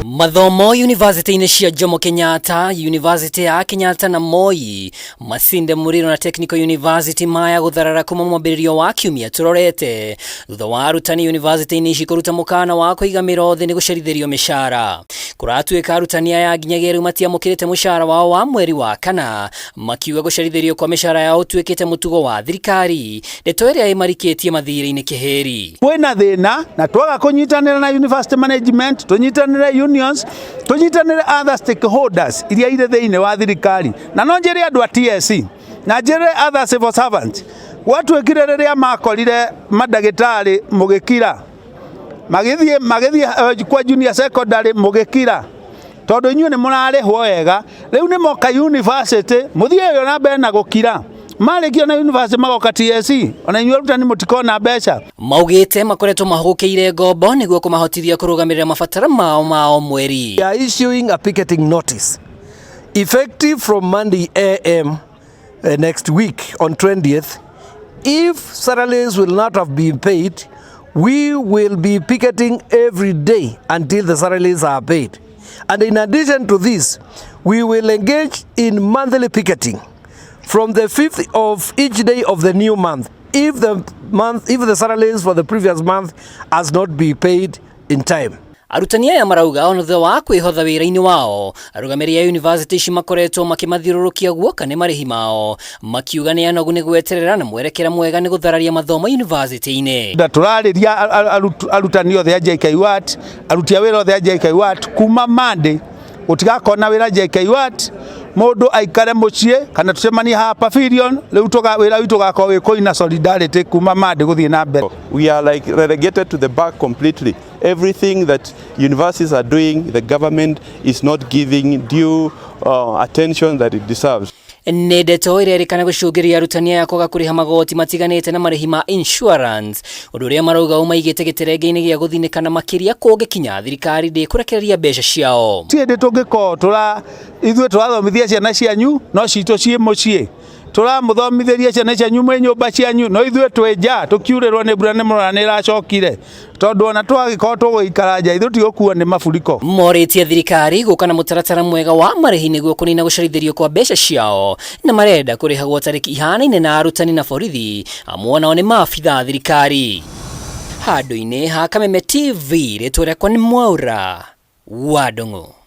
Mathomo university-inĩ cia Jomo Kenyatta, University ya Kenyatta na Moi, Masinde Muriro na Technical University maya gutharara kuma mwambĩrĩrio wa kiumia turorete thutha wa Arutani university-inĩ ici kũruta mũkaana wa kũigamĩra othe nĩ gũcerithĩrio mĩcaara. Kũratuĩka arutani aya nginyagia rĩu matiamũkĩrĩte mũcaara wao wa mweri wa kana, makiuga gũcerithĩrio kwa mĩcaara yao tuĩkĩte mũtugo wa thirikari, ndeto ĩrĩa ĩmarikĩtie mathirĩ-inĩ kĩheri. Kwĩna thĩna na twaga kũnyitanĩra na university management, tũnyitanĩre unions, tũnyitanĩre other stakeholders iria irĩ thĩinĩ wa thirikari, na no njĩre andũ a TSC na njĩre other civil servants gwatuĩkire rĩrĩa makorire madagĩtarĩ MUGWANJA magĩthiĩ kwa junior secondary MUGWANJA tondũ inyuĩ nĩ mũrarĩhwo wega, rĩu nĩ moka university mũthiĩ yo na mbere na gũkira marĩkio na university magoka TSC ona inyuĩ arutani mũtikona mbeca. Maugite makoretwo mahugukĩire ngombo nĩguo kũmahotithia kũrũgamĩrĩra mabataro mao mweri. We are issuing a picketing notice effective from Monday AM next week on 20th. If salaries will not have been paid, we will be picketing every day until the salaries are paid. And in addition to this, we will engage in monthly picketing from the 5th of each day of the new month if the salaries for the previous month has not been paid in time. Arutani aya marauga ona thutha wa kwĩhotha wĩra-inĩ wao, arũgamĩrĩri ya university ici makoretwo makĩmathiũrũrũkia guoka nĩ marĩhi mao, makiuga nĩ anogu nĩ gweterera na mwerekera mwega nĩ gũthararia mathomo university-inĩ. Tũrarĩria arutani othe a JKUAT, aruti a wĩra othe a JKUAT kuma Monday gũtigakona wĩra JKUAT, mũndũ aikare mũciĩ kana tũcemanie ha pavilion, rĩu wĩra witũ ũgakorwo wĩ kũina solidarity kuma Monday gũthiĩ na mbere. We are like relegated to the back completely. Everything that universities are doing, the government is not giving due attention that it deserves. Nĩ ndeto ĩrĩa ĩrĩkana gũcũngĩrĩria arutani aya kwaga kũrĩha magoti matiganĩte na marĩhi ma insurance, ũndũ ũrĩa marauga umaigĩte gĩterenge-inĩ gĩa gũthinĩkana makĩria kũngĩkinya thirikari ndĩkũrekereria mbeca ciao. Tiende tũngĩkorwo ithuĩ tũrathomithia ciana cianyu no citũ ciĩ mũciĩ, tũramũthomithĩria ciana cianyu mwĩ nyũmba cianyu no ithuĩ twĩ nja tũkiurĩrwo nĩ mbura nĩ mũrora nĩ ĩracokire tondũ ona twagĩkorwo tũgũikara nja ithuĩ tigũkuo nĩ maburiko. Morĩtie thirikari gũka na mũtaratara mwega wa marĩhi nĩguo kũnina gũcerithĩrio kwa mbeca ciao, na marenda kũrĩhagwo tarĩki ihanaine na arutani na borithi amwe nao nĩ maabitha thirikari. Handũ-inĩ ha Kameme TV rĩtwa rĩakwa nĩ Mwaura wa Ndung'u.